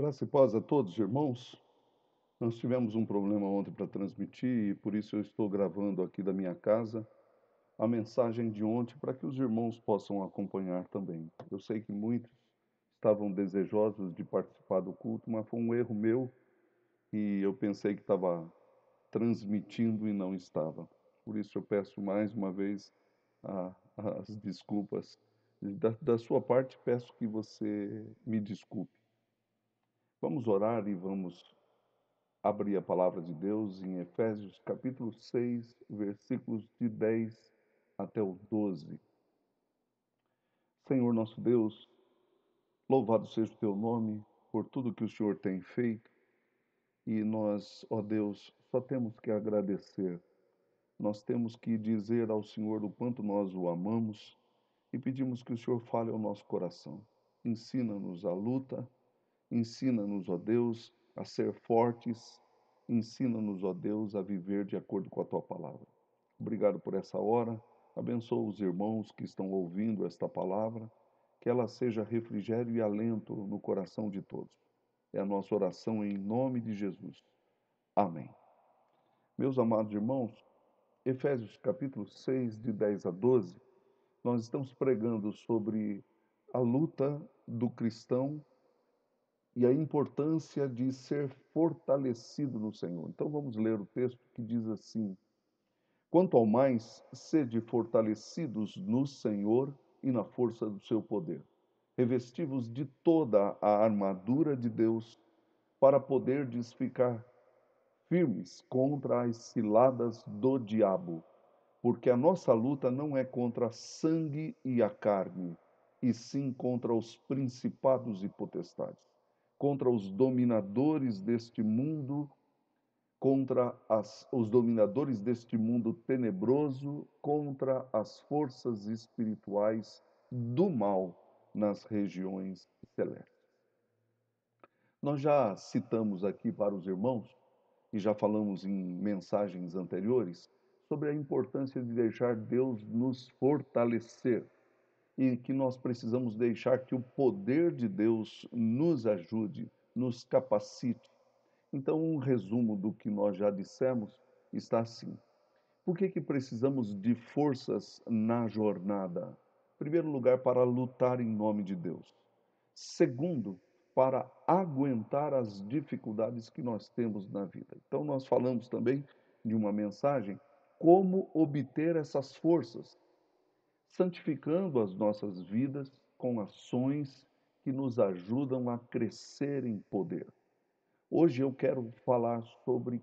Graça e paz a todos, irmãos. Nós tivemos um problema ontem para transmitir e por isso eu estou gravando aqui da minha casa a mensagem de ontem para que os irmãos possam acompanhar também. Eu sei que muitos estavam desejosos de participar do culto, mas foi um erro meu e eu pensei que estava transmitindo e não estava. Por isso eu peço mais uma vez as desculpas. Da sua parte, peço que você me desculpe. Vamos orar e vamos abrir a palavra de Deus em Efésios capítulo 6, versículos de 10 até o 12. Senhor nosso Deus, louvado seja o teu nome por tudo que o Senhor tem feito e nós, ó Deus, só temos que agradecer. Nós temos que dizer ao Senhor o quanto nós o amamos e pedimos que o Senhor fale ao nosso coração. Ensina-nos a luta, ensina-nos, ó Deus, a ser fortes. Ensina-nos, ó Deus, a viver de acordo com a tua palavra. Obrigado por essa hora. Abençoa os irmãos que estão ouvindo esta palavra. Que ela seja refrigério e alento no coração de todos. É a nossa oração em nome de Jesus. Amém. Meus amados irmãos, Efésios capítulo 6, de 10 a 12, nós estamos pregando sobre a luta do cristão e a importância de ser fortalecido no Senhor. Então vamos ler o texto que diz assim: Quanto ao mais, sede fortalecidos no Senhor e na força do seu poder. Revesti-vos de toda a armadura de Deus, para poderdes ficar firmes contra as ciladas do diabo. Porque a nossa luta não é contra sangue e a carne, e sim contra os principados e potestades, contra os dominadores deste mundo, contra os dominadores deste mundo tenebroso, contra as forças espirituais do mal nas regiões celestes. Nós já citamos aqui para os irmãos, e já falamos em mensagens anteriores, sobre a importância de deixar Deus nos fortalecer e que nós precisamos deixar que o poder de Deus nos ajude, nos capacite. Então, um resumo do que nós já dissemos está assim. Por que precisamos de forças na jornada? Em primeiro lugar, para lutar em nome de Deus. Segundo, para aguentar as dificuldades que nós temos na vida. Então, nós falamos também de uma mensagem como obter essas forças, santificando as nossas vidas com ações que nos ajudam a crescer em poder. Hoje eu quero falar sobre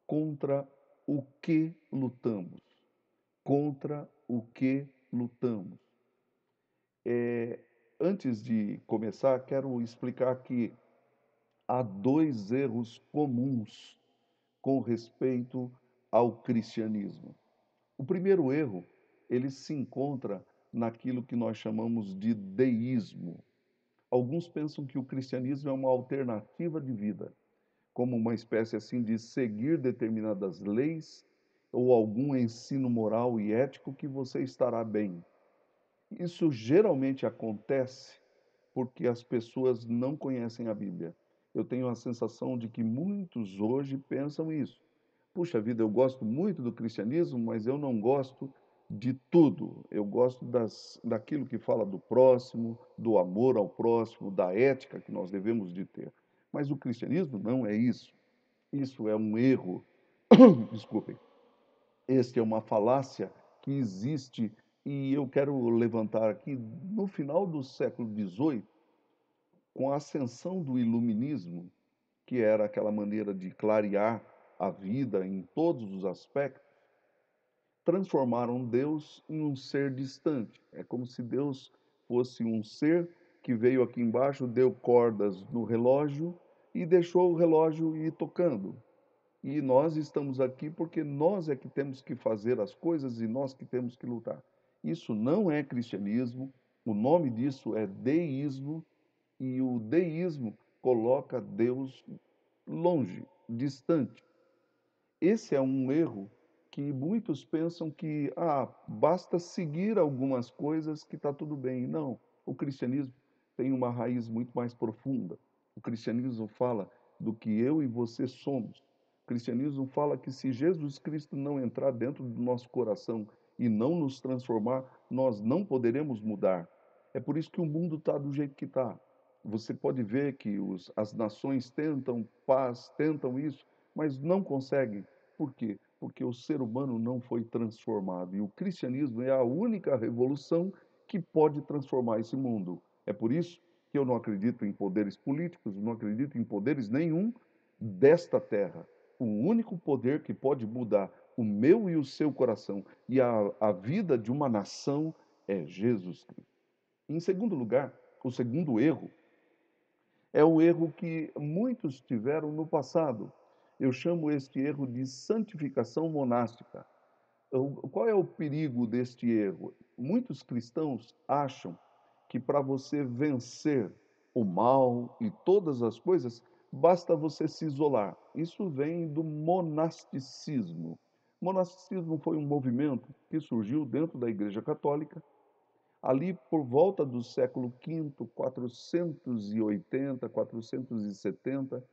contra o que lutamos. Contra o que lutamos. Antes de começar, quero explicar que há dois erros comuns com respeito ao cristianismo. O primeiro erro, ele se encontra naquilo que nós chamamos de deísmo. Alguns pensam que o cristianismo é uma alternativa de vida, como uma espécie assim de seguir determinadas leis ou algum ensino moral e ético que você estará bem. Isso geralmente acontece porque as pessoas não conhecem a Bíblia. Eu tenho a sensação de que muitos hoje pensam isso. Puxa vida, eu gosto muito do cristianismo, mas eu não gosto de tudo. Eu gosto daquilo que fala do próximo, do amor ao próximo, da ética que nós devemos de ter. Mas o cristianismo não é isso. Isso é um erro. Desculpem. Este é uma falácia que existe e eu quero levantar aqui no final do século XVIII, com a ascensão do iluminismo, que era aquela maneira de clarear a vida em todos os aspectos, transformaram Deus em um ser distante. É como se Deus fosse um ser que veio aqui embaixo, deu cordas no relógio e deixou o relógio ir tocando. E nós estamos aqui porque nós é que temos que fazer as coisas e nós que temos que lutar. Isso não é cristianismo, o nome disso é deísmo, e o deísmo coloca Deus longe, distante. Esse é um erro que muitos pensam que basta seguir algumas coisas que está tudo bem. Não, o cristianismo tem uma raiz muito mais profunda. O cristianismo fala do que eu e você somos. O cristianismo fala que se Jesus Cristo não entrar dentro do nosso coração e não nos transformar, nós não poderemos mudar. É por isso que o mundo está do jeito que está. Você pode ver que as nações tentam paz, tentam isso, mas não conseguem. Por quê? Porque o ser humano não foi transformado. E o cristianismo é a única revolução que pode transformar esse mundo. É por isso que eu não acredito em poderes políticos, não acredito em poderes nenhum desta terra. O único poder que pode mudar o meu e o seu coração e a vida de uma nação é Jesus Cristo. Em segundo lugar, o segundo erro é o erro que muitos tiveram no passado. Eu chamo este erro de santificação monástica. Qual é o perigo deste erro? Muitos cristãos acham que para você vencer o mal e todas as coisas, basta você se isolar. Isso vem do monasticismo. O monasticismo foi um movimento que surgiu dentro da Igreja Católica, ali por volta do século V, 480, 470,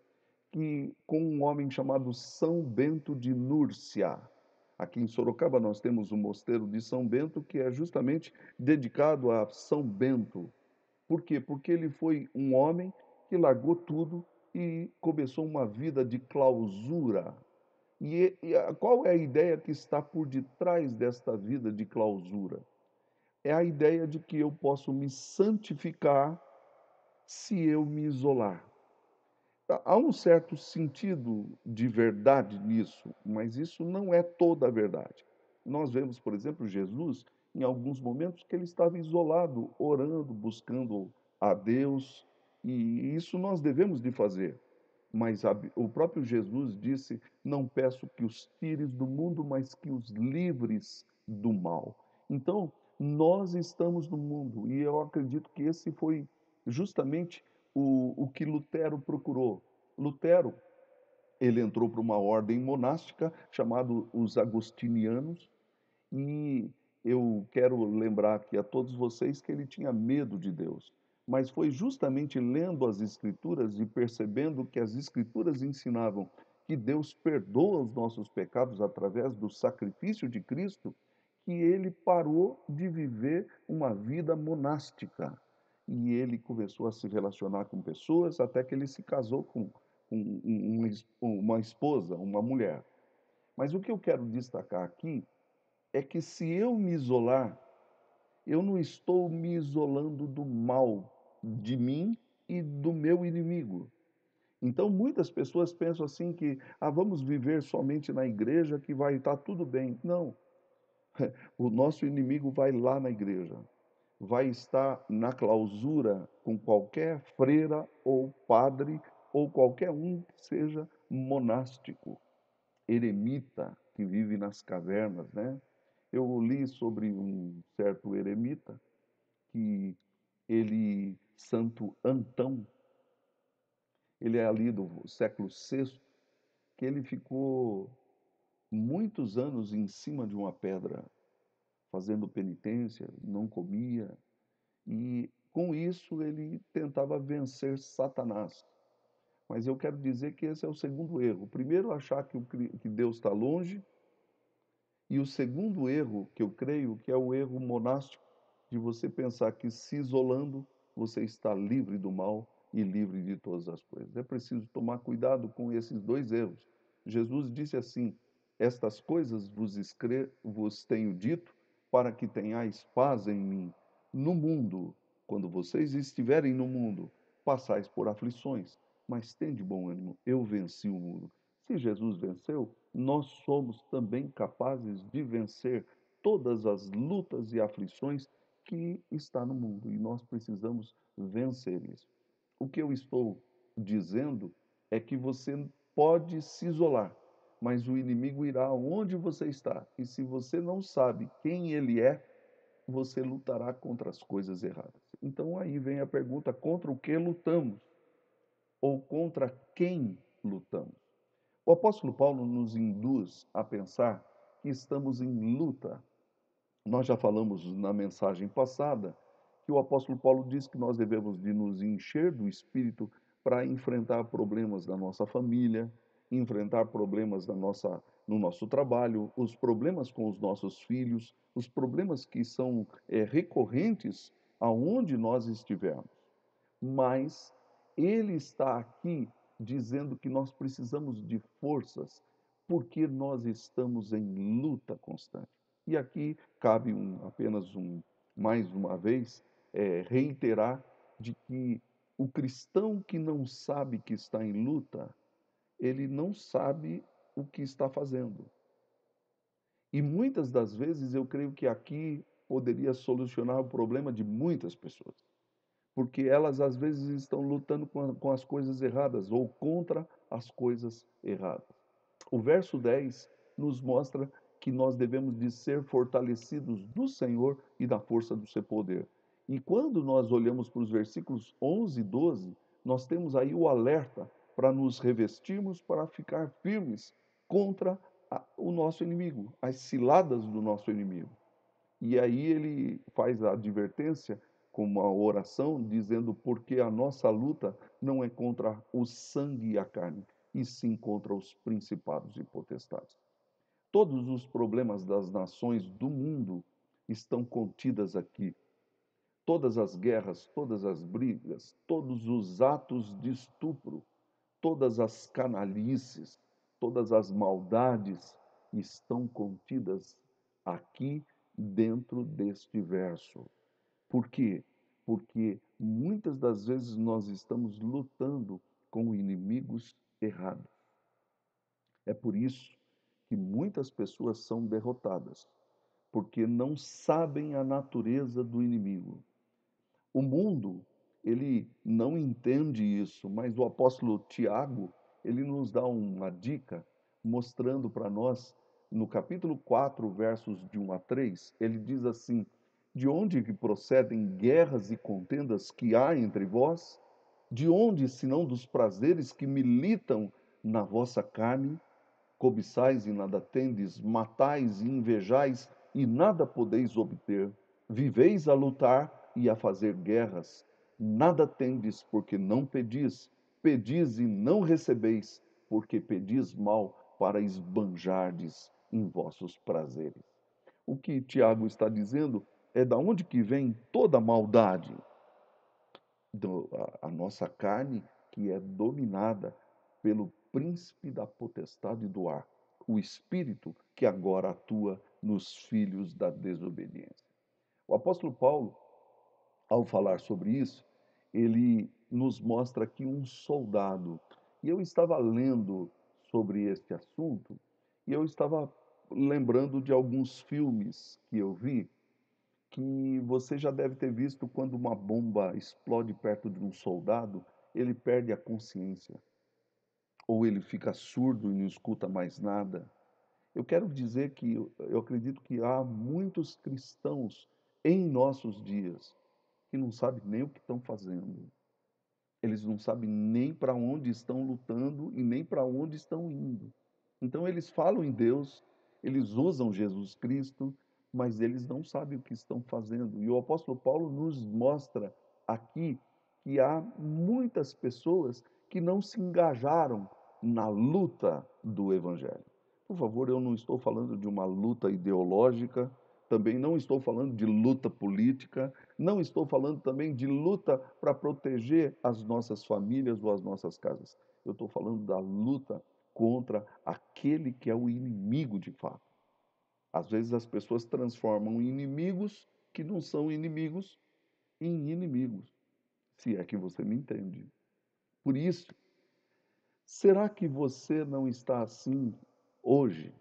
que com um homem chamado São Bento de Núrcia. Aqui em Sorocaba nós temos o mosteiro de São Bento, que é justamente dedicado a São Bento. Por quê? Porque ele foi um homem que largou tudo e começou uma vida de clausura. Qual é a ideia que está por detrás desta vida de clausura? É a ideia de que eu posso me santificar se eu me isolar. Há um certo sentido de verdade nisso, mas isso não é toda a verdade. Nós vemos, por exemplo, Jesus, em alguns momentos, que ele estava isolado, orando, buscando a Deus, e isso nós devemos de fazer. Mas o próprio Jesus disse: Não peço que os tires do mundo, mas que os livres do mal. Então, nós estamos no mundo, e eu acredito que esse foi justamente o que Lutero procurou. Lutero, ele entrou para uma ordem monástica chamada os agostinianos, e eu quero lembrar aqui a todos vocês que ele tinha medo de Deus. Mas foi justamente lendo as Escrituras e percebendo que as Escrituras ensinavam que Deus perdoa os nossos pecados através do sacrifício de Cristo, que ele parou de viver uma vida monástica. E ele começou a se relacionar com pessoas até que ele se casou com uma esposa, uma mulher. Mas o que eu quero destacar aqui é que se eu me isolar, eu não estou me isolando do mal de mim e do meu inimigo. Então, muitas pessoas pensam assim que vamos viver somente na igreja que vai estar tudo bem. Não. O nosso inimigo vai lá na igreja, vai estar na clausura com qualquer freira ou padre ou qualquer um que seja monástico, eremita, que vive nas cavernas, né? Eu li sobre um certo eremita que ele, Santo Antão, ele é ali do século VI, que ele ficou muitos anos em cima de uma pedra, fazendo penitência, não comia, e com isso ele tentava vencer Satanás. Mas eu quero dizer que esse é o segundo erro. O primeiro, achar que Deus está longe, e o segundo erro, que eu creio que é o erro monástico, de você pensar que se isolando, você está livre do mal e livre de todas as coisas. É preciso tomar cuidado com esses dois erros. Jesus disse assim: Estas coisas vos tenho dito para que tenhais paz em mim. No mundo, quando vocês estiverem no mundo, passais por aflições, mas tende bom ânimo, eu venci o mundo. Se Jesus venceu, nós somos também capazes de vencer todas as lutas e aflições que está no mundo, e nós precisamos vencer isso. O que eu estou dizendo é que você pode se isolar, mas o inimigo irá onde você está. E se você não sabe quem ele é, você lutará contra as coisas erradas. Então aí vem a pergunta: contra o que lutamos? Ou contra quem lutamos? O apóstolo Paulo nos induz a pensar que estamos em luta. Nós já falamos na mensagem passada que o apóstolo Paulo diz que nós devemos de nos encher do Espírito para enfrentar problemas da nossa família, enfrentar problemas no nosso trabalho, os problemas com os nossos filhos, os problemas que são recorrentes aonde nós estivermos. Mas ele está aqui dizendo que nós precisamos de forças porque nós estamos em luta constante. E aqui cabe mais uma vez, reiterar de que o cristão que não sabe que está em luta, ele não sabe o que está fazendo. E muitas das vezes eu creio que aqui poderia solucionar o problema de muitas pessoas, porque elas às vezes estão lutando com as coisas erradas ou contra as coisas erradas. O verso 10 nos mostra que nós devemos de ser fortalecidos do Senhor e da força do seu poder. E quando nós olhamos para os versículos 11 e 12, nós temos aí o alerta para nos revestirmos, para ficar firmes contra o nosso inimigo, as ciladas do nosso inimigo. E aí ele faz a advertência com uma oração, dizendo: porque a nossa luta não é contra o sangue e a carne, e sim contra os principados e potestades. Todos os problemas das nações do mundo estão contidas aqui. Todas as guerras, todas as brigas, todos os atos de estupro, todas as canalices, todas as maldades estão contidas aqui dentro deste verso. Por quê? Porque muitas das vezes nós estamos lutando com inimigos errados. É por isso que muitas pessoas são derrotadas, porque não sabem a natureza do inimigo. O mundo, ele não entende isso, mas o apóstolo Tiago, ele nos dá uma dica, mostrando para nós, no capítulo 4, versos de 1 a 3, ele diz assim: de onde que procedem guerras e contendas que há entre vós? De onde, senão dos prazeres que militam na vossa carne? Cobiçais e nada tendes, matais e invejais e nada podeis obter. Viveis a lutar e a fazer guerras. Nada tendes porque não pedis. Pedis e não recebeis, porque pedis mal para esbanjardes em vossos prazeres. O que Tiago está dizendo é da onde que vem toda a maldade. A nossa carne que é dominada pelo príncipe da potestade do ar, o espírito que agora atua nos filhos da desobediência. O apóstolo Paulo, ao falar sobre isso, ele nos mostra aqui um soldado. E eu estava lendo sobre este assunto e eu estava lembrando de alguns filmes que eu vi que você já deve ter visto quando uma bomba explode perto de um soldado, ele perde a consciência, ou ele fica surdo e não escuta mais nada. Eu quero dizer que eu acredito que há muitos cristãos em nossos dias que não sabem nem o que estão fazendo. Eles não sabem nem para onde estão lutando e nem para onde estão indo. Então eles falam em Deus, eles usam Jesus Cristo, mas eles não sabem o que estão fazendo. E o apóstolo Paulo nos mostra aqui que há muitas pessoas que não se engajaram na luta do evangelho. Por favor, eu não estou falando de uma luta ideológica, também não estou falando de luta política, não estou falando também de luta para proteger as nossas famílias ou as nossas casas. Eu estou falando da luta contra aquele que é o inimigo de fato. Às vezes as pessoas transformam inimigos que não são inimigos em inimigos, se é que você me entende. Por isso, será que você não está assim hoje,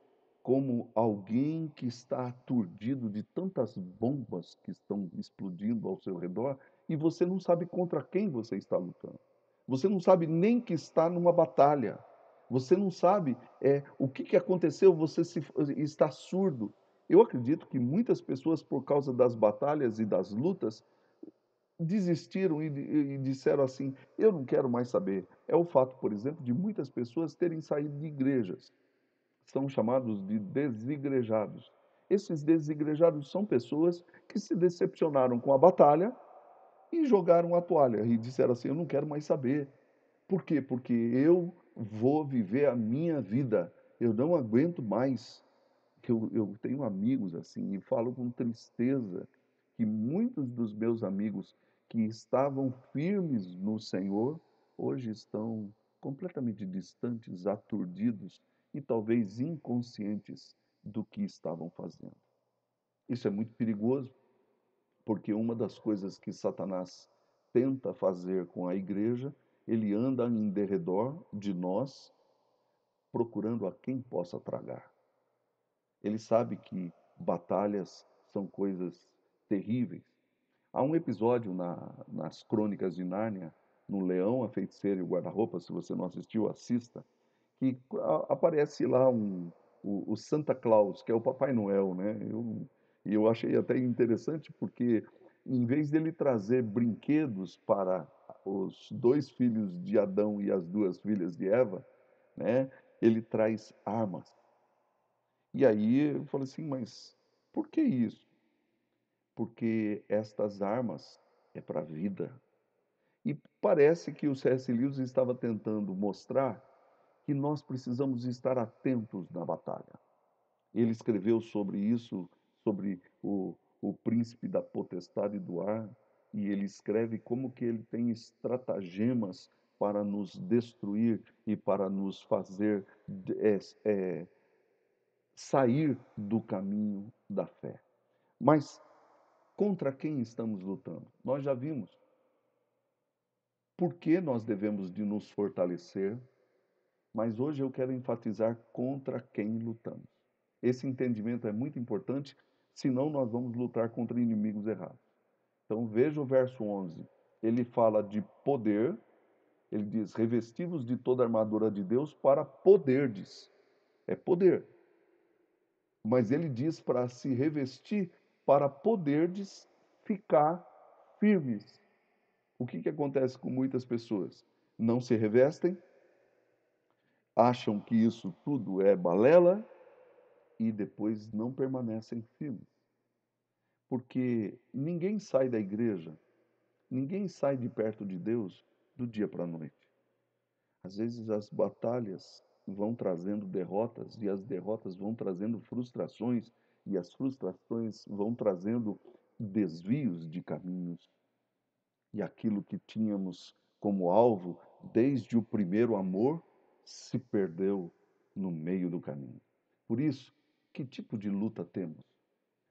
como alguém que está aturdido de tantas bombas que estão explodindo ao seu redor e você não sabe contra quem você está lutando? Você não sabe nem que está numa batalha. Você não sabe o que aconteceu, está surdo. Eu acredito que muitas pessoas, por causa das batalhas e das lutas, desistiram e disseram assim: eu não quero mais saber. É o fato, por exemplo, de muitas pessoas terem saído de igrejas. São chamados de desigrejados. Esses desigrejados são pessoas que se decepcionaram com a batalha e jogaram a toalha e disseram assim: eu não quero mais saber. Por quê? Porque eu vou viver a minha vida. Eu não aguento mais. Eu tenho amigos assim, e falo com tristeza que muitos dos meus amigos que estavam firmes no Senhor, hoje estão completamente distantes, aturdidos e talvez inconscientes do que estavam fazendo. Isso é muito perigoso, porque uma das coisas que Satanás tenta fazer com a igreja, ele anda em derredor de nós, procurando a quem possa tragar. Ele sabe que batalhas são coisas terríveis. Há um episódio nas Crônicas de Nárnia, no Leão, a Feiticeira e o Guarda-Roupa, se você não assistiu, assista, que aparece lá o Santa Claus, que é o Papai Noel, né? E eu achei até interessante porque, em vez dele trazer brinquedos para os dois filhos de Adão e as duas filhas de Eva, né? Ele traz armas. E aí eu falei assim, mas por que isso? Porque estas armas é para a vida. E parece que o C.S. Lewis estava tentando mostrar que nós precisamos estar atentos na batalha. Ele escreveu sobre isso, sobre o príncipe da potestade do ar, e ele escreve como que ele tem estratagemas para nos destruir e para nos fazer sair do caminho da fé. Mas contra quem estamos lutando? Nós já vimos. Por que nós devemos de nos fortalecer? Mas hoje eu quero enfatizar contra quem lutamos. Esse entendimento é muito importante, senão nós vamos lutar contra inimigos errados. Então veja o verso 11. Ele fala de poder, ele diz, revestivos de toda a armadura de Deus para poderdes. É poder. Mas ele diz para se revestir para poderdes ficar firmes. O que acontece com muitas pessoas? Não se revestem, acham que isso tudo é balela e depois não permanecem firmes. Porque ninguém sai da igreja, ninguém sai de perto de Deus do dia para a noite. Às vezes as batalhas vão trazendo derrotas e as derrotas vão trazendo frustrações e as frustrações vão trazendo desvios de caminhos. E aquilo que tínhamos como alvo desde o primeiro amor se perdeu no meio do caminho. Por isso, que tipo de luta temos?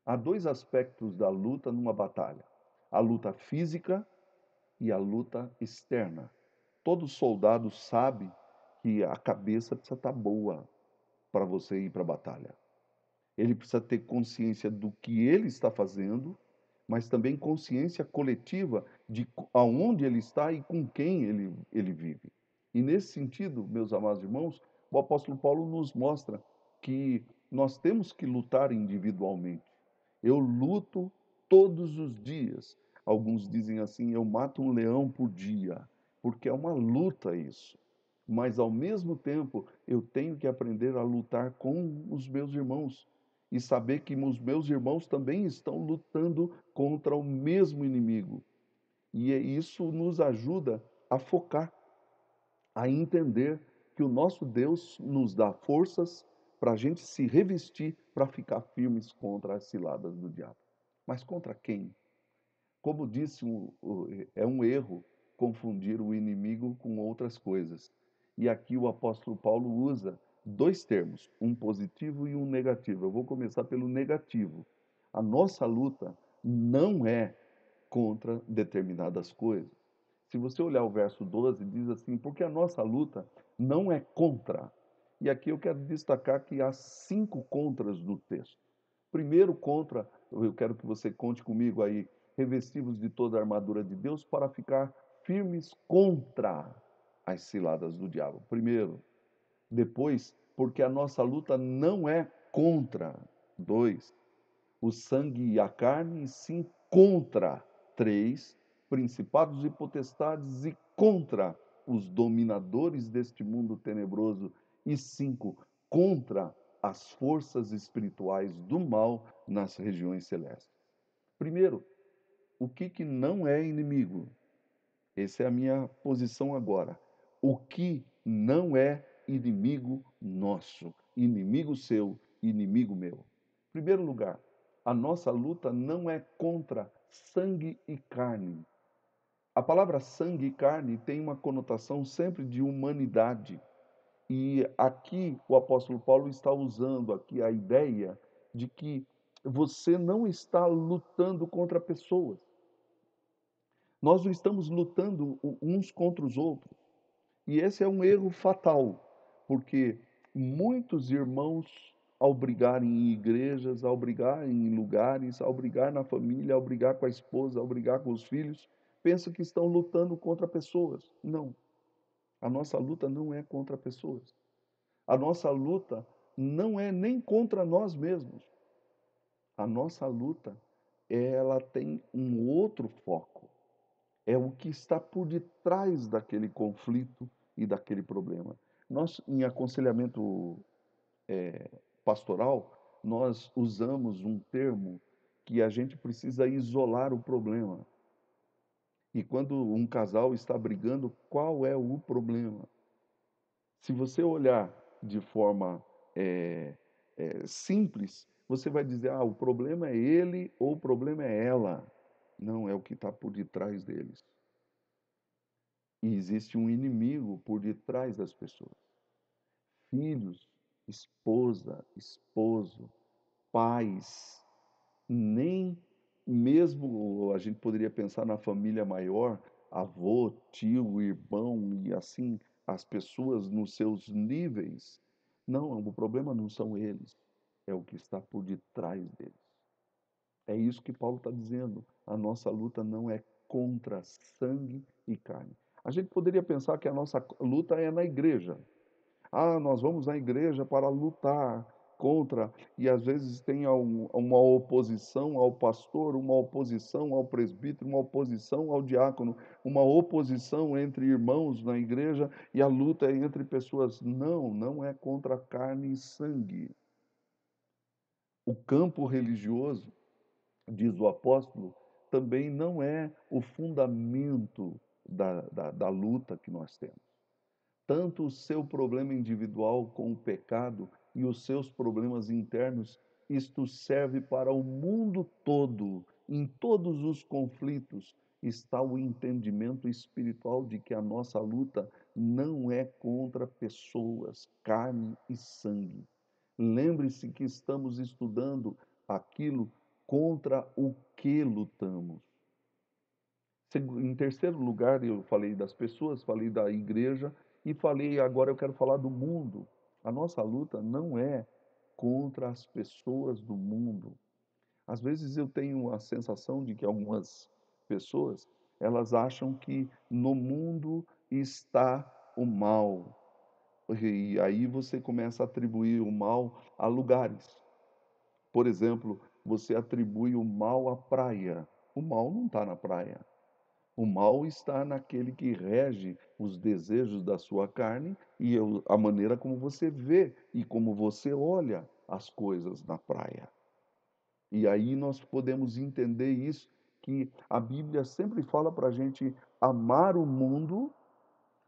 Há dois aspectos da luta numa batalha: a luta física e a luta externa. Todo soldado sabe que a cabeça precisa estar boa para você ir para a batalha. Ele precisa ter consciência do que ele está fazendo, mas também consciência coletiva de aonde ele está e com quem ele vive. E nesse sentido, meus amados irmãos, o apóstolo Paulo nos mostra que nós temos que lutar individualmente. Eu luto todos os dias. Alguns dizem assim: eu mato um leão por dia, porque é uma luta isso. Mas ao mesmo tempo, eu tenho que aprender a lutar com os meus irmãos e saber que os meus irmãos também estão lutando contra o mesmo inimigo. E isso nos ajuda a focar, a entender que o nosso Deus nos dá forças para a gente se revestir para ficar firmes contra as ciladas do diabo. Mas contra quem? Como disse, é um erro confundir o inimigo com outras coisas. E aqui o apóstolo Paulo usa dois termos, um positivo e um negativo. Eu vou começar pelo negativo. A nossa luta não é contra determinadas coisas. Se você olhar o verso 12, diz assim: porque a nossa luta não é contra. E aqui eu quero destacar que há 5 contras do texto. Primeiro contra, eu quero que você conte comigo aí, revestivos de toda a armadura de Deus para ficar firmes contra as ciladas do diabo. Primeiro. Depois, porque a nossa luta não é contra. 2, o sangue e a carne, e sim contra. 3, principados e potestades e contra os dominadores deste mundo tenebroso. E 5, contra as forças espirituais do mal nas regiões celestes. Primeiro, o que não é inimigo? Essa é a minha posição agora. o que não é inimigo nosso, inimigo seu, inimigo meu. Em primeiro lugar, a nossa luta não é contra sangue e carne. A palavra sangue e carne tem uma conotação sempre de humanidade. E aqui o apóstolo Paulo está usando aqui a ideia de que você não está lutando contra pessoas. Nós não estamos lutando uns contra os outros. E esse é um erro fatal, porque muitos irmãos, ao brigarem em igrejas, ao brigar em lugares, ao brigar na família, ao brigar com a esposa, ao brigar com os filhos, pensam que estão lutando contra pessoas. Não. A nossa luta não é contra pessoas. A nossa luta não é nem contra nós mesmos. A nossa luta, ela tem um outro foco. É o que está por detrás daquele conflito e daquele problema. Nós, em aconselhamento pastoral, nós usamos um termo que a gente precisa isolar o problema. E quando um casal está brigando, qual é o problema? Se você olhar de forma simples, você vai dizer, o problema é ele ou o problema é ela. Não, é o que está por detrás deles. E existe um inimigo por detrás das pessoas. Filhos, esposa, esposo, pais, nem mesmo a gente poderia pensar na família maior, avô, tio, irmão e assim, as pessoas nos seus níveis. Não, o problema não são eles, é o que está por detrás deles. É isso que Paulo está dizendo. A nossa luta não é contra sangue e carne. A gente poderia pensar que a nossa luta é na igreja. Nós vamos à igreja para lutar contra, e às vezes tem uma oposição ao pastor, uma oposição ao presbítero, uma oposição ao diácono, uma oposição entre irmãos na igreja, e a luta é entre pessoas. Não, não é contra carne e sangue. O campo religioso, diz o apóstolo, também não é o fundamento da luta que nós temos. Tanto o seu problema individual com o pecado e os seus problemas internos, isto serve para o mundo todo. Em todos os conflitos está o entendimento espiritual de que a nossa luta não é contra pessoas, carne e sangue. Lembre-se que estamos estudando aquilo contra o que lutamos. Em terceiro lugar, eu falei das pessoas, falei da igreja e falei, agora eu quero falar do mundo. A nossa luta não é contra as pessoas do mundo. Às vezes eu tenho a sensação de que algumas pessoas, elas acham que no mundo está o mal. E aí você começa a atribuir o mal a lugares. Por exemplo, você atribui o mal à praia. O mal não está na praia. O mal está naquele que rege os desejos da sua carne e a maneira como você vê e como você olha as coisas na praia. E aí nós podemos entender isso, que a Bíblia sempre fala para a gente amar o mundo,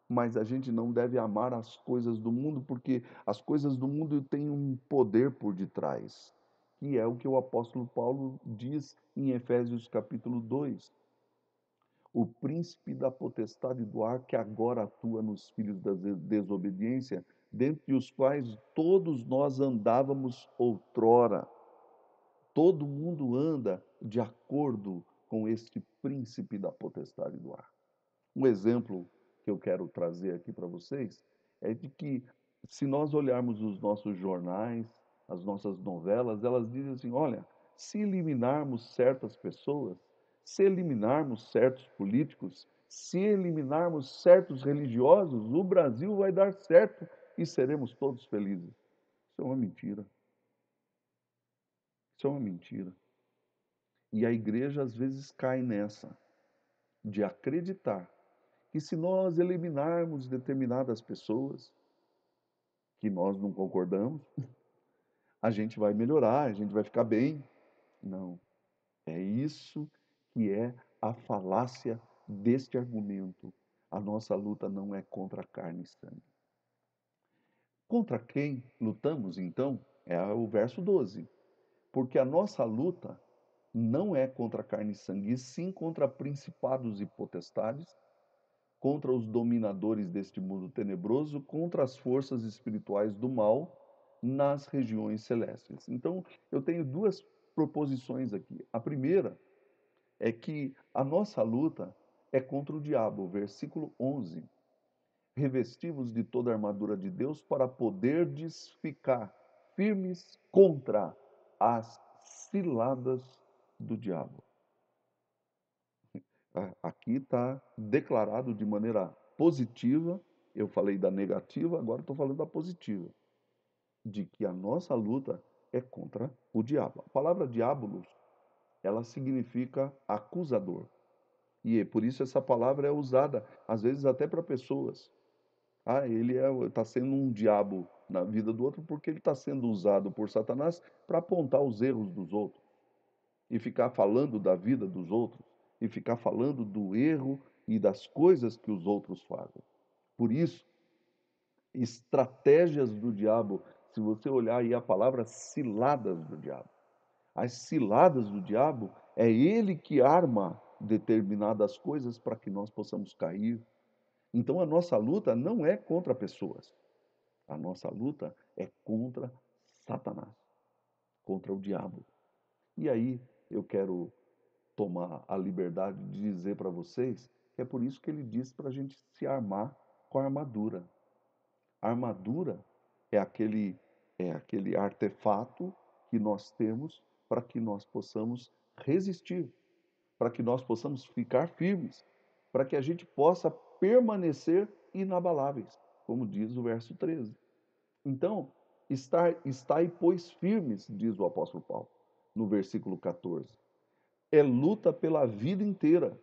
mas a gente não deve amar as coisas do mundo, porque as coisas do mundo têm um poder por detrás, que é o que o apóstolo Paulo diz em Efésios capítulo 2. O príncipe da potestade do ar que agora atua nos filhos da desobediência, dentre os quais todos nós andávamos outrora. Todo mundo anda de acordo com este príncipe da potestade do ar. Um exemplo que eu quero trazer aqui para vocês é de que, se nós olharmos os nossos jornais, as nossas novelas, elas dizem assim: olha, se eliminarmos certas pessoas, se eliminarmos certos políticos, se eliminarmos certos religiosos, o Brasil vai dar certo e seremos todos felizes. Isso é uma mentira. Isso é uma mentira. E a igreja às vezes cai nessa, de acreditar que se nós eliminarmos determinadas pessoas que nós não concordamos, a gente vai melhorar, a gente vai ficar bem. Não. É isso que é a falácia deste argumento. A nossa luta não é contra carne e sangue. Contra quem lutamos, então? É o verso 12. Porque a nossa luta não é contra carne e sangue, e sim contra principados e potestades, contra os dominadores deste mundo tenebroso, contra as forças espirituais do mal nas regiões celestes. Então, eu tenho duas proposições aqui. A primeira é que a nossa luta é contra o diabo, versículo 11. Revestivos de toda a armadura de Deus para poderdes ficar firmes contra as ciladas do diabo. Aqui está declarado de maneira positiva. Eu falei da negativa, agora estou falando da positiva. De que a nossa luta é contra o diabo. A palavra diabolos, ela significa acusador. E por isso essa palavra é usada, às vezes, até para pessoas. Ah, ele está sendo um diabo na vida do outro porque ele está sendo usado por Satanás para apontar os erros dos outros e ficar falando da vida dos outros e ficar falando do erro e das coisas que os outros fazem. Por isso, estratégias do diabo, se você olhar aí a palavra ciladas do diabo. As ciladas do diabo é ele que arma determinadas coisas para que nós possamos cair. Então a nossa luta não é contra pessoas. A nossa luta é contra Satanás, contra o diabo. E aí eu quero tomar a liberdade de dizer para vocês que é por isso que ele diz para a gente se armar com a armadura. A armadura é aquele artefato que nós temos para que nós possamos resistir, para que nós possamos ficar firmes, para que a gente possa permanecer inabaláveis, como diz o verso 13. Então, estai, pois, firmes, diz o apóstolo Paulo, no versículo 14. É luta pela vida inteira.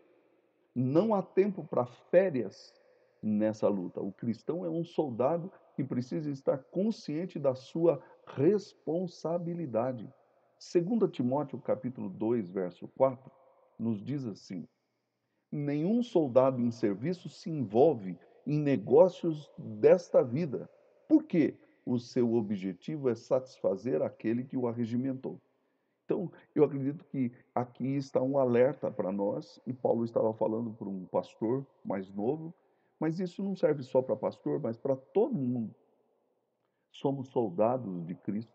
Não há tempo para férias nessa luta. O cristão é um soldado que precisa estar consciente da sua responsabilidade. 2 Timóteo capítulo 2, verso 4, nos diz assim: nenhum soldado em serviço se envolve em negócios desta vida. Por quê? O seu objetivo é satisfazer aquele que o arregimentou. Então, eu acredito que aqui está um alerta para nós, e Paulo estava falando para um pastor mais novo, mas isso não serve só para pastor, mas para todo mundo. Somos soldados de Cristo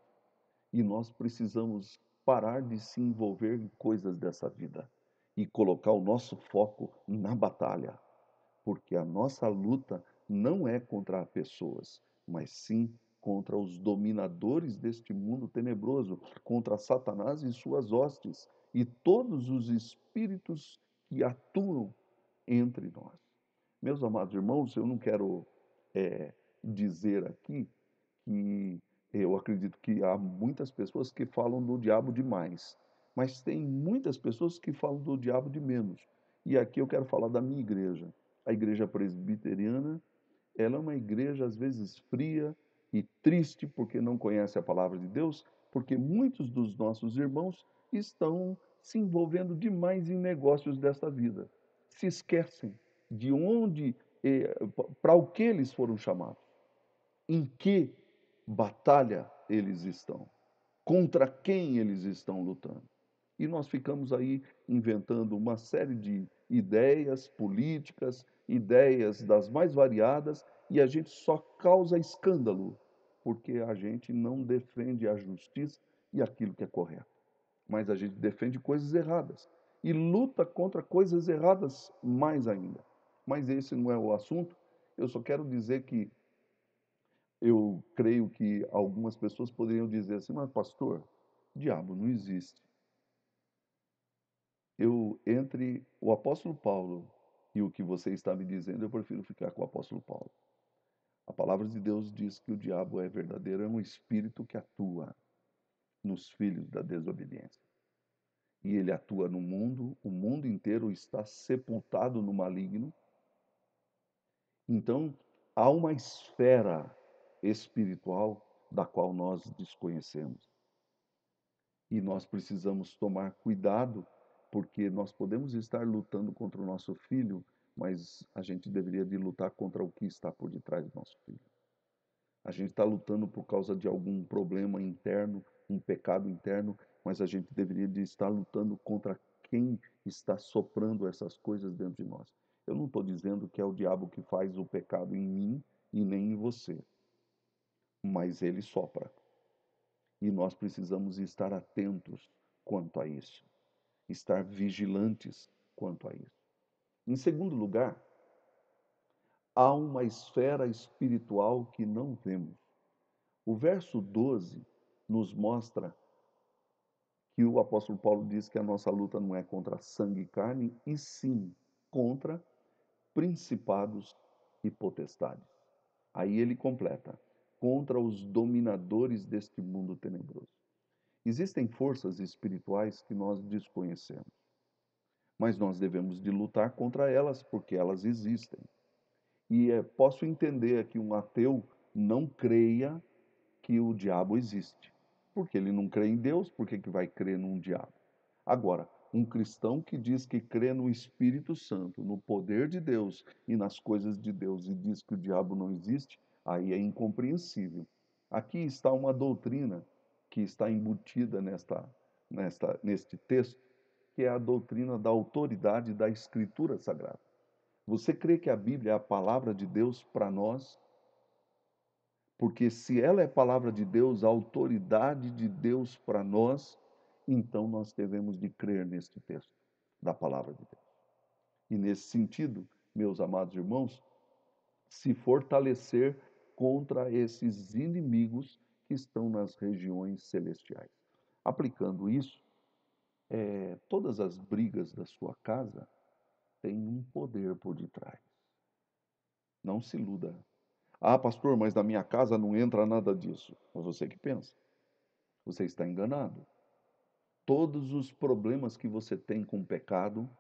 e nós precisamos parar de se envolver em coisas dessa vida e colocar o nosso foco na batalha, porque a nossa luta não é contra pessoas, mas sim contra os dominadores deste mundo tenebroso, contra Satanás e suas hostes e todos os espíritos que atuam entre nós. Meus amados irmãos, eu não quero dizer aqui que eu acredito que há muitas pessoas que falam do diabo demais, mas tem muitas pessoas que falam do diabo de menos. E aqui eu quero falar da minha igreja. A igreja presbiteriana, ela é uma igreja às vezes fria e triste porque não conhece a palavra de Deus, porque muitos dos nossos irmãos estão se envolvendo demais em negócios desta vida. Se esquecem de onde, para o que eles foram chamados, em que batalha eles estão, contra quem eles estão lutando. E nós ficamos aí inventando uma série de ideias políticas, ideias das mais variadas, e a gente só causa escândalo, porque a gente não defende a justiça e aquilo que é correto. Mas a gente defende coisas erradas e luta contra coisas erradas mais ainda. Mas esse não é o assunto. Eu só quero dizer que eu creio que algumas pessoas poderiam dizer assim, mas pastor, diabo não existe. Entre o apóstolo Paulo e o que você está me dizendo, eu prefiro ficar com o apóstolo Paulo. A palavra de Deus diz que o diabo é verdadeiro, é um espírito que atua nos filhos da desobediência. E ele atua no mundo, o mundo inteiro está sepultado no maligno. Então, há uma esfera espiritual da qual nós desconhecemos. E nós precisamos tomar cuidado, porque nós podemos estar lutando contra o nosso filho, mas a gente deveria de lutar contra o que está por detrás do nosso filho. A gente está lutando por causa de algum problema interno, um pecado interno, mas a gente deveria de estar lutando contra quem está soprando essas coisas dentro de nós. Eu não estou dizendo que é o diabo que faz o pecado em mim e nem em você, mas ele sopra. E nós precisamos estar atentos quanto a isso, estar vigilantes quanto a isso. Em segundo lugar, há uma esfera espiritual que não vemos. O verso 12 nos mostra que o apóstolo Paulo diz que a nossa luta não é contra sangue e carne, e sim contra principados e potestades. Aí ele completa: contra os dominadores deste mundo tenebroso. Existem forças espirituais que nós desconhecemos, mas nós devemos de lutar contra elas porque elas existem. E posso entender que um ateu não creia que o diabo existe. Porque ele não crê em Deus, por que vai crer num diabo? Agora, um cristão que diz que crê no Espírito Santo, no poder de Deus e nas coisas de Deus e diz que o diabo não existe, aí é incompreensível. Aqui está uma doutrina que está embutida neste texto, que é a doutrina da autoridade da Escritura Sagrada. Você crê que a Bíblia é a palavra de Deus para nós? Porque se ela é palavra de Deus, a autoridade de Deus para nós, então nós devemos de crer neste texto da palavra de Deus. E nesse sentido, meus amados irmãos, se fortalecer contra esses inimigos que estão nas regiões celestiais. Aplicando isso, todas as brigas da sua casa têm um poder por detrás. Não se iluda. Ah, pastor, mas na minha casa não entra nada disso. É você que pensa. Você está enganado. Todos os problemas que você tem com o pecado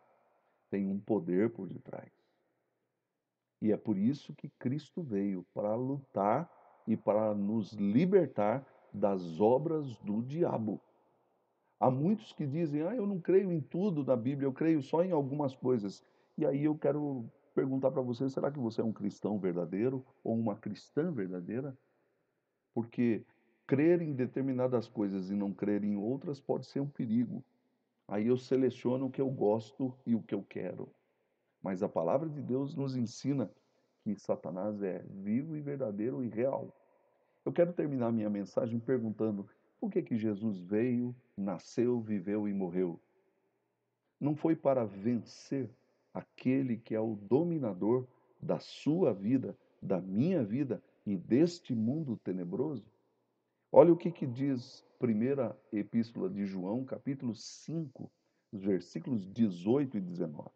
têm um poder por detrás. E é por isso que Cristo veio para lutar e para nos libertar das obras do diabo. Há muitos que dizem: "Ah, eu não creio em tudo da Bíblia, eu creio só em algumas coisas". E aí eu quero perguntar para você, será que você é um cristão verdadeiro ou uma cristã verdadeira? Porque crer em determinadas coisas e não crer em outras pode ser um perigo. Aí eu seleciono o que eu gosto e o que eu quero. Mas a palavra de Deus nos ensina que Satanás é vivo e verdadeiro e real. Eu quero terminar minha mensagem perguntando por que Jesus veio, nasceu, viveu e morreu. Não foi para vencer aquele que é o dominador da sua vida, da minha vida e deste mundo tenebroso? Olha o que diz primeira epístola de João, capítulo 5, os versículos 18 e 19.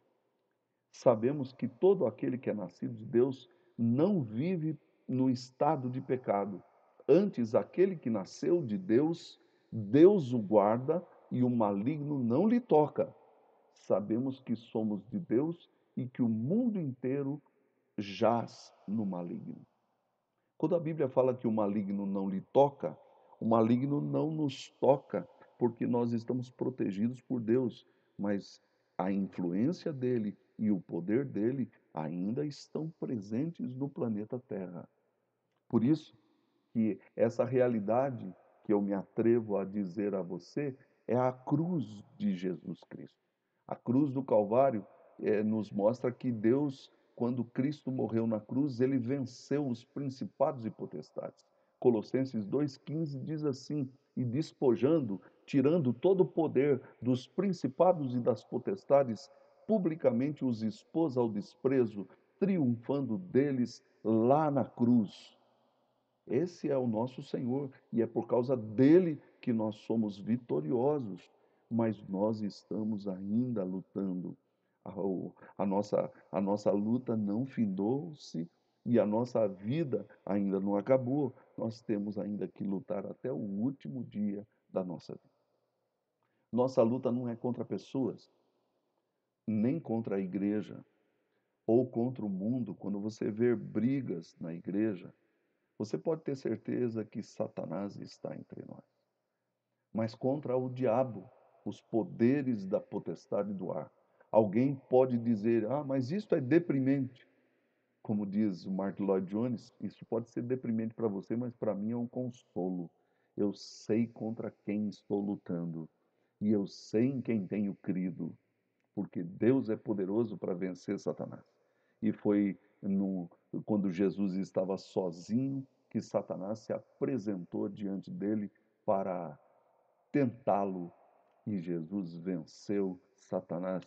Sabemos que todo aquele que é nascido de Deus não vive no estado de pecado. Antes, aquele que nasceu de Deus, Deus o guarda e o maligno não lhe toca. Sabemos que somos de Deus e que o mundo inteiro jaz no maligno. Quando a Bíblia fala que o maligno não lhe toca, o maligno não nos toca porque nós estamos protegidos por Deus, mas a influência dele e o poder dele ainda estão presentes no planeta Terra. Por isso que essa realidade que eu me atrevo a dizer a você é a cruz de Jesus Cristo. A cruz do Calvário nos mostra que Deus, quando Cristo morreu na cruz, ele venceu os principados e potestades. Colossenses 2,15 diz assim: e despojando, tirando todo o poder dos principados e das potestades, publicamente os expôs ao desprezo, triunfando deles lá na cruz. Esse é o nosso Senhor e é por causa dele que nós somos vitoriosos, mas nós estamos ainda lutando. A nossa luta não findou-se e a nossa vida ainda não acabou. Nós temos ainda que lutar até o último dia da nossa vida. Nossa luta não é contra pessoas, nem contra a igreja ou contra o mundo. Quando você vê brigas na igreja, você pode ter certeza que Satanás está entre nós. Mas contra o diabo, os poderes da potestade do ar, Alguém pode dizer, ah, mas isso é deprimente. Como diz o Martin Lloyd Jones, isso pode ser deprimente para você, mas para mim é um consolo. Eu sei contra quem estou lutando e eu sei em quem tenho crido, porque Deus é poderoso para vencer Satanás. E foi quando Jesus estava sozinho que Satanás se apresentou diante dele para tentá-lo. E Jesus venceu Satanás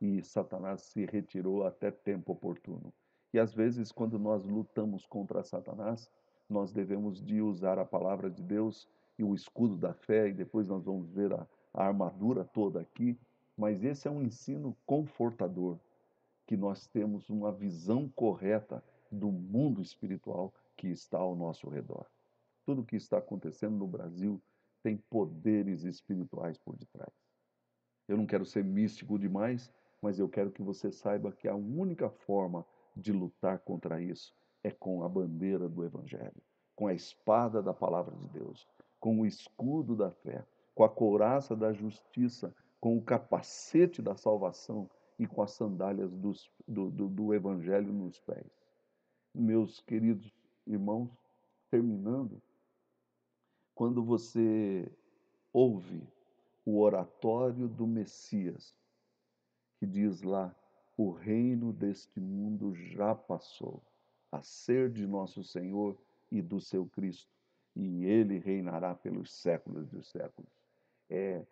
e Satanás se retirou até tempo oportuno. E às vezes, quando nós lutamos contra Satanás, nós devemos de usar a palavra de Deus e o escudo da fé, e depois nós vamos ver a armadura toda aqui. Mas esse é um ensino confortador, que nós temos uma visão correta do mundo espiritual que está ao nosso redor. Tudo o que está acontecendo no Brasil tem poderes espirituais por detrás. Eu não quero ser místico demais, mas eu quero que você saiba que a única forma de lutar contra isso é com a bandeira do Evangelho, com a espada da palavra de Deus, com o escudo da fé, com a couraça da justiça, com o capacete da salvação e com as sandálias do Evangelho nos pés. Meus queridos irmãos, terminando, quando você ouve o oratório do Messias, que diz lá: o reino deste mundo já passou, a ser de nosso Senhor e do seu Cristo, e ele reinará pelos séculos dos séculos. É,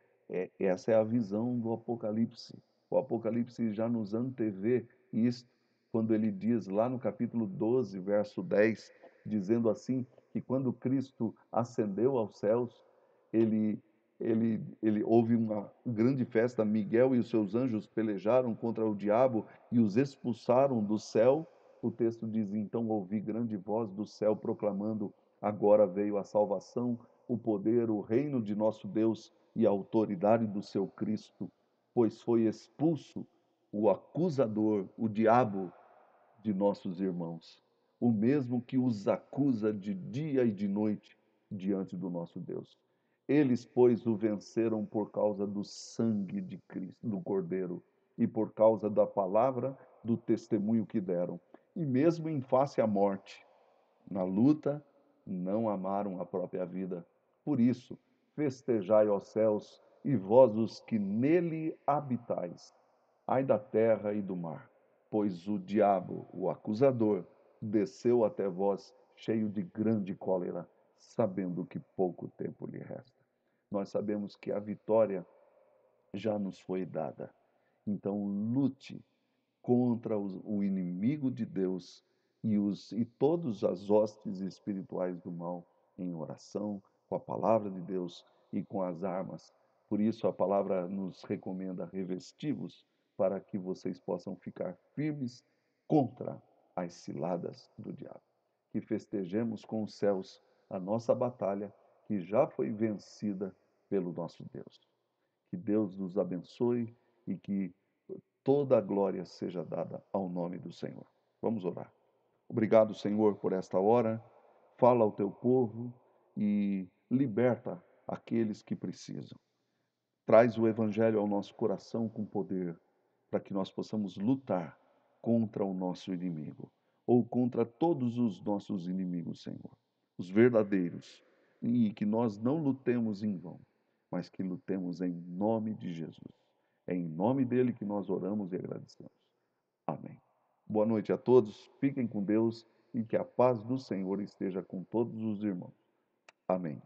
essa é a visão do Apocalipse. O Apocalipse já nos antevê isto, quando ele diz lá no capítulo 12, verso 10, dizendo assim, que quando Cristo ascendeu aos céus, ele, houve uma grande festa, Miguel e os seus anjos pelejaram contra o diabo e os expulsaram do céu. O texto diz, então ouvi grande voz do céu proclamando, agora veio a salvação, o poder, o reino de nosso Deus e a autoridade do seu Cristo, pois foi expulso o acusador, o diabo de nossos irmãos, o mesmo que os acusa de dia e de noite diante do nosso Deus. Eles, pois, o venceram por causa do sangue de Cristo, do Cordeiro, e por causa da palavra do testemunho que deram. E mesmo em face à morte, na luta, não amaram a própria vida. Por isso, festejai, ó céus, e vós os que nele habitais. Ai da terra e do mar, pois o diabo, o acusador, desceu até vós cheio de grande cólera, sabendo que pouco tempo lhe resta. Nós sabemos que a vitória já nos foi dada. Então, lute contra o inimigo de Deus e todas as hostes espirituais do mal em oração, com a palavra de Deus e com as armas. Por isso a palavra nos recomenda revestivos para que vocês possam ficar firmes contra as ciladas do diabo. Que festejemos com os céus a nossa batalha que já foi vencida pelo nosso Deus. Que Deus nos abençoe e que toda a glória seja dada ao nome do Senhor. Vamos orar. Obrigado, Senhor, por esta hora. Fala ao teu povo e liberta aqueles que precisam. Traz o Evangelho ao nosso coração com poder, para que nós possamos lutar contra o nosso inimigo, ou contra todos os nossos inimigos, Senhor, os verdadeiros, e que nós não lutemos em vão, mas que lutemos em nome de Jesus. É em nome dele que nós oramos e agradecemos. Amém. Boa noite a todos, fiquem com Deus e que a paz do Senhor esteja com todos os irmãos. Amém.